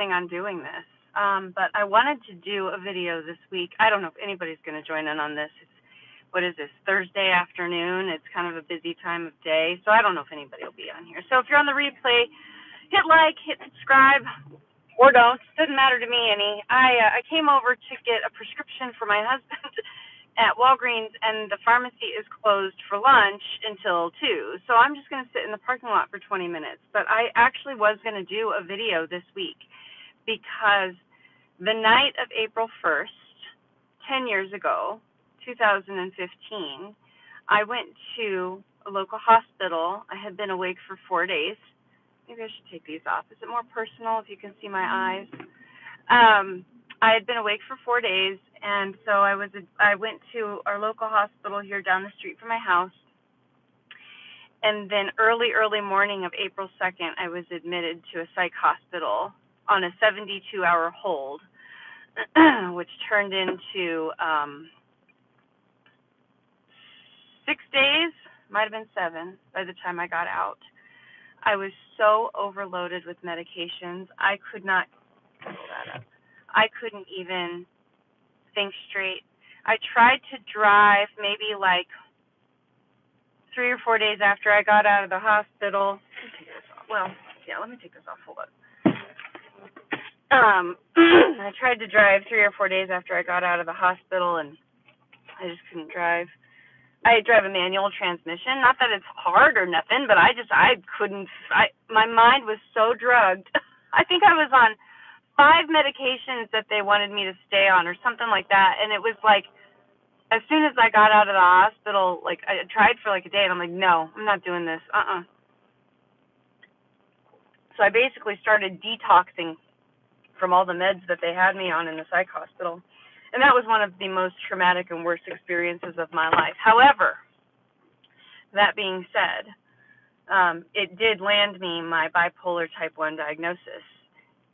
planning on doing this. But I wanted to do a video this week. I don't know if anybody's going to join in on this. What is this, Thursday afternoon? It's kind of a busy time of day, so I don't know if anybody will be on here. So if you're on the replay, hit like, hit subscribe, or don't. Doesn't matter to me any. I came over to get a prescription for my husband at Walgreens, and the pharmacy is closed for lunch until 2. So I'm just going to sit in the parking lot for 20 minutes. But I actually was going to do a video this week because the night of April 1st, 10 years ago, 2015, I went to a local hospital. I had been awake for 4 days. Maybe I should take these off. Is it more personal if you can see my eyes? I had been awake for 4 days, and so I went to our local hospital here down the street from my house. And then early morning of April 2nd, I was admitted to a psych hospital on a 72-hour hold, which turned into 6 days, might have been 7 by the time I got out. I was so overloaded with medications, I could not pull that up. I couldn't even think straight. I tried to drive maybe like 3 or 4 days after I got out of the hospital. Let me take this off. Well, yeah, let me take this off. Hold on. I tried to drive 3 or 4 days after I got out of the hospital, and I just couldn't drive. I drive a manual transmission. Not that it's hard or nothing, but I couldn't. My mind was so drugged. I think I was on 5 medications that they wanted me to stay on or something like that. And it was like, as soon as I got out of the hospital, like I tried for like a day and I'm like, no, I'm not doing this. So I basically started detoxing from all the meds that they had me on in the psych hospital. And that was one of the most traumatic and worst experiences of my life. However, that being said, it did land me my bipolar type 1 diagnosis,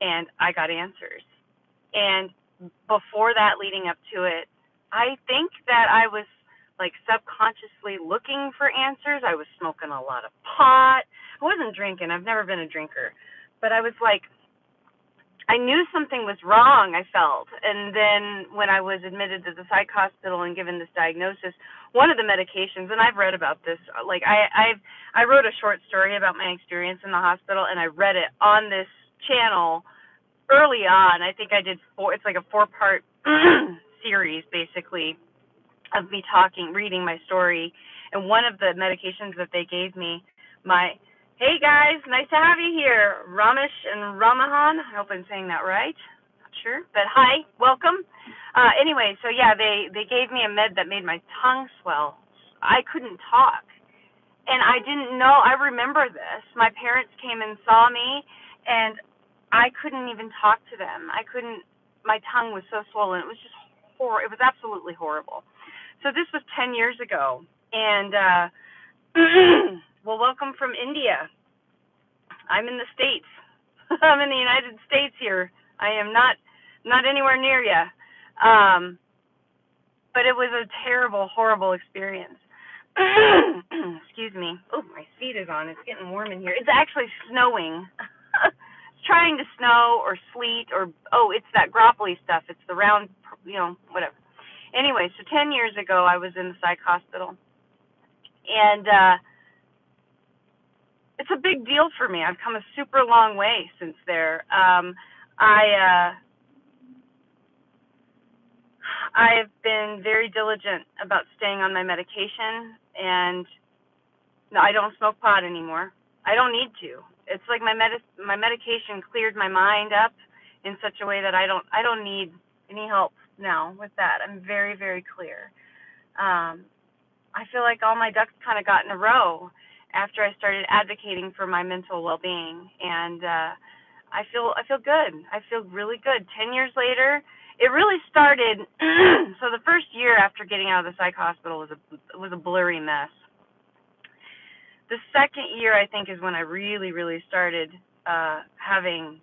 and I got answers. And before that, leading up to it, I think that I was like subconsciously looking for answers. I was smoking a lot of pot. I wasn't drinking. I've never been a drinker. But I was like, I knew something was wrong, I felt. And then when I was admitted to the psych hospital and given this diagnosis, one of the medications, and I've read about this, like I wrote a short story about my experience in the hospital, and I read it on this channel early on. I think I did it's like a 4-part series, basically, of me reading my story. And one of the medications that they gave me, hey guys, nice to have you here, Ramesh and Ramahan. I hope I'm saying that right. Not sure, but hi, welcome. Anyway, so yeah, they gave me a med that made my tongue swell. I couldn't talk, and I didn't know. I remember this. My parents came and saw me, and I couldn't even talk to them. I couldn't. My tongue was so swollen. It was just horrible. It was absolutely horrible. So this was 10 years ago, and well, welcome from India. I'm in the States. I'm in the United States here. I am not anywhere near you. But it was a terrible, horrible experience. Excuse me. Oh, my seat is on. It's getting warm in here. It's actually snowing. It's trying to snow or sleet or, it's that gropply stuff. It's the round, whatever. Anyway, so 10 years ago, I was in the psych hospital. And it's a big deal for me. I've come a super long way since there. I've been very diligent about staying on my medication, and no, I don't smoke pot anymore. I don't need to. It's like my medication cleared my mind up in such a way that I don't need any help now with that. I'm very, very clear. I feel like all my ducks kind of got in a row after I started advocating for my mental well-being, and I feel good. I feel really good. 10 years later, it really started. So the first year after getting out of the psych hospital was a blurry mess. The second year, I think, is when I really, really started having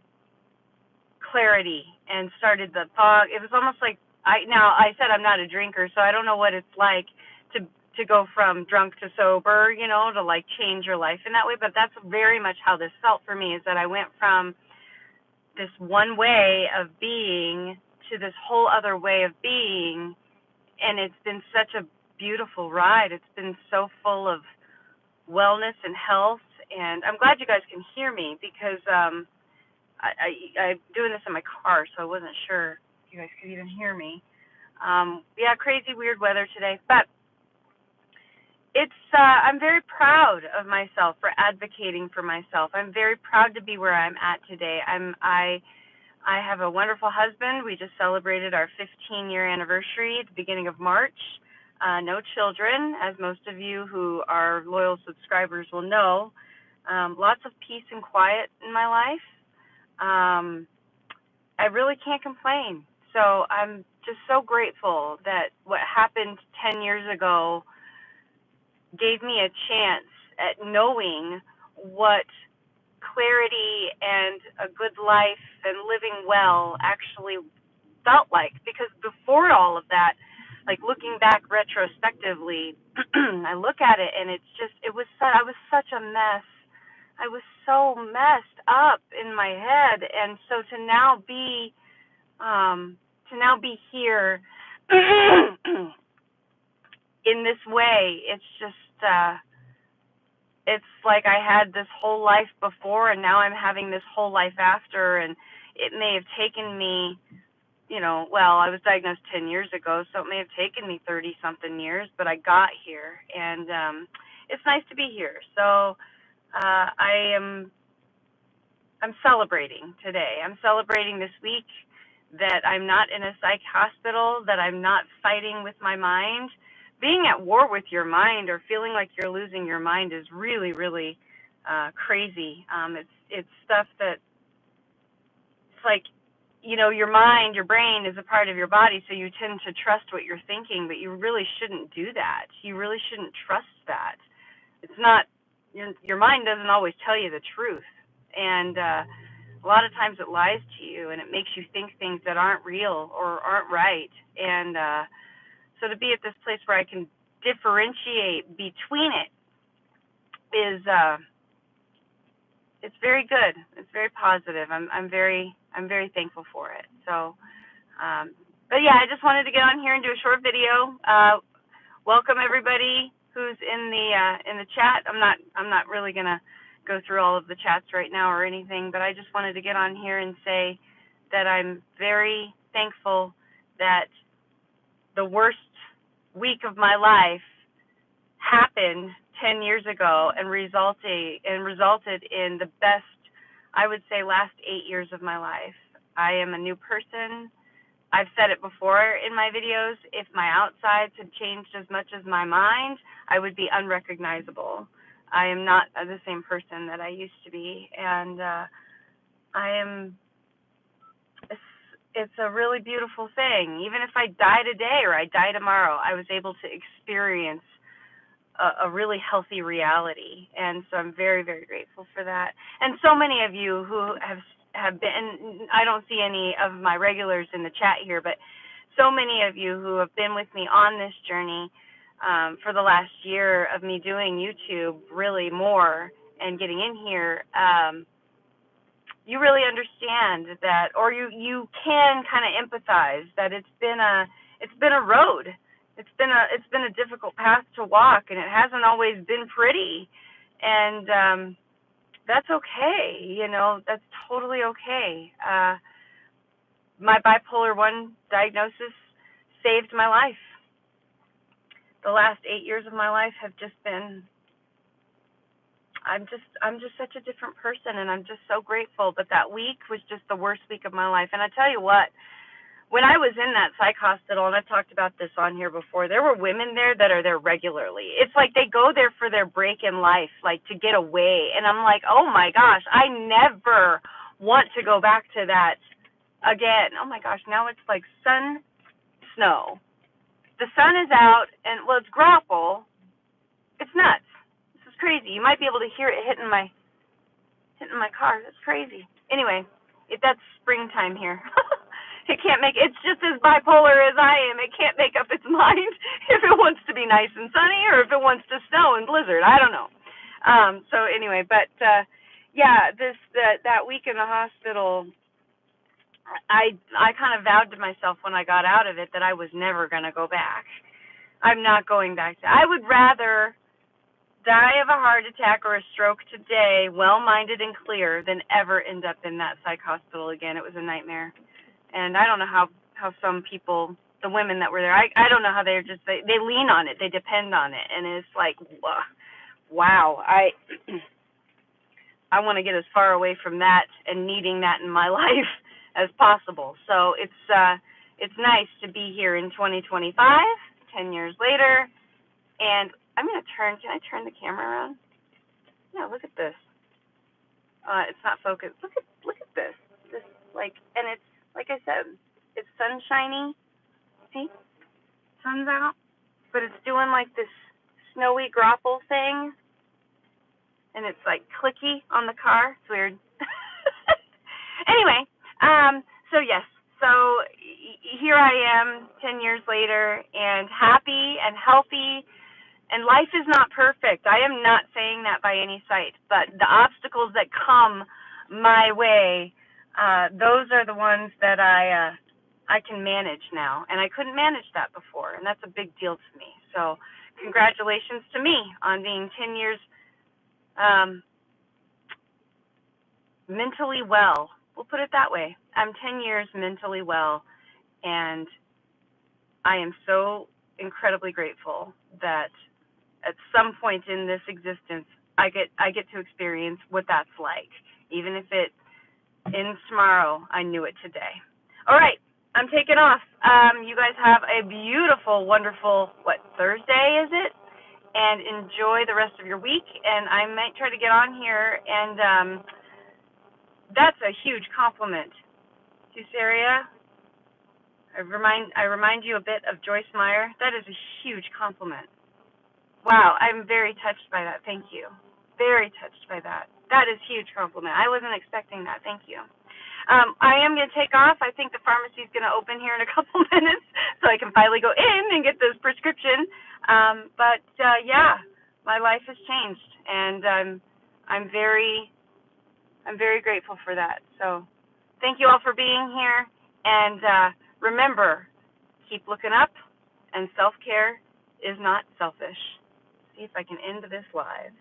clarity and started the fog. It was almost like I said I'm not a drinker, so I don't know what it's like to go from drunk to sober, to like change your life in that way. But that's very much how this felt for me, is that I went from this one way of being to this whole other way of being, and it's been such a beautiful ride. It's been so full of wellness and health, and I'm glad you guys can hear me because I'm doing this in my car, so I wasn't sure if you guys could even hear me. Yeah, crazy weird weather today, but I'm very proud of myself for advocating for myself. I'm very proud to be where I'm at today. I have a wonderful husband. We just celebrated our 15-year anniversary at the beginning of March. No children, as most of you who are loyal subscribers will know. Lots of peace and quiet in my life. I really can't complain. So I'm just so grateful that what happened 10 years ago gave me a chance at knowing what clarity and a good life and living well actually felt like. Because before all of that, like looking back retrospectively, I look at it and I was such a mess. I was so messed up in my head, and so to now be here in this way, it's just it's like I had this whole life before, and now I'm having this whole life after, and it may have taken me, well, I was diagnosed 10 years ago, so it may have taken me 30-something years, but I got here, and it's nice to be here. So I'm celebrating today. I'm celebrating this week that I'm not in a psych hospital, that I'm not fighting with my mind. Being at war with your mind or feeling like you're losing your mind is really, really crazy. It's stuff that, it's like, your mind, your brain is a part of your body, so you tend to trust what you're thinking, but you really shouldn't do that. You really shouldn't trust that. It's not, your mind doesn't always tell you the truth, and a lot of times it lies to you, and it makes you think things that aren't real or aren't right, and so to be at this place where I can differentiate between it is, it's very good. It's very positive. I'm very thankful for it. So, but yeah, I just wanted to get on here and do a short video. Welcome everybody who's in the chat. I'm not really gonna go through all of the chats right now or anything, but I just wanted to get on here and say that I'm very thankful that the worst week of my life happened 10 years ago and resulted in the best, I would say, last 8 years of my life. I am a new person. I've said it before in my videos. If my outsides had changed as much as my mind, I would be unrecognizable. I am not the same person that I used to be, and it's a really beautiful thing. Even if I die today or I die tomorrow, I was able to experience a really healthy reality, and so I'm very, very grateful for that. And so many of you who have been, I don't see any of my regulars in the chat here, but so many of you who have been with me on this journey for the last year of me doing YouTube, really more, and getting in here, you really understand that, or you can kind of empathize that it's been a road. It's been a difficult path to walk, and it hasn't always been pretty, and that's okay. That's totally okay. My bipolar 1 diagnosis saved my life. The last 8 years of my life have just been, I'm just such a different person, and I'm just so grateful. But that week was just the worst week of my life. And I tell you what, when I was in that psych hospital, and I've talked about this on here before, there were women there that are there regularly. It's like they go there for their break in life, like to get away. And I'm like, oh my gosh, I never want to go back to that again. Oh my gosh, now it's like sun, snow. The sun is out, and well, it's grapple. It's nuts. This is crazy. You might be able to hear it hitting my car. That's crazy. Anyway, that's springtime here. It can't make, it's just as bipolar as I am. It can't make up its mind if it wants to be nice and sunny or if it wants to snow and blizzard. I don't know. So anyway, but yeah, that week in the hospital, I kind of vowed to myself when I got out of it that I was never going to go back. I'm not going back to. I would rather die of a heart attack or a stroke today, well-minded and clear, than ever end up in that psych hospital again. It was a nightmare. And I don't know how some people, the women that were there, I don't know how they're just, they lean on it, they depend on it, and it's like, wow, I want to get as far away from that and needing that in my life as possible. So it's nice to be here in 2025, 10 years later, and I'm going to can I turn the camera around? Yeah, look at this. It's not focused. Look at this. This, like, and it's, like I said, it's sunshiny. See? Sun's out. But it's doing like this snowy grapple thing. And it's like clicky on the car. It's weird. Anyway, so yes. So here I am 10 years later and happy and healthy. And life is not perfect. I am not saying that by any sight, but the obstacles that come my way, those are the ones that I can manage now, and I couldn't manage that before, and that's a big deal to me. So congratulations to me on being 10 years mentally well. We'll put it that way. I'm 10 years mentally well, and I am so incredibly grateful that at some point in this existence, I get to experience what that's like. Even if it ends tomorrow, I knew it today. All right, I'm taking off. You guys have a beautiful, wonderful, Thursday is it? And enjoy the rest of your week. And I might try to get on here, and that's a huge compliment to Saria. I remind you a bit of Joyce Meyer. That is a huge compliment. Wow, I'm very touched by that. Thank you. Very touched by that. That is a huge compliment. I wasn't expecting that. Thank you. I am going to take off. I think the pharmacy is going to open here in a couple minutes, so I can finally go in and get this prescription. Yeah, my life has changed, and I'm very grateful for that. So thank you all for being here, and remember, keep looking up, and self-care is not selfish. See if I can end this live.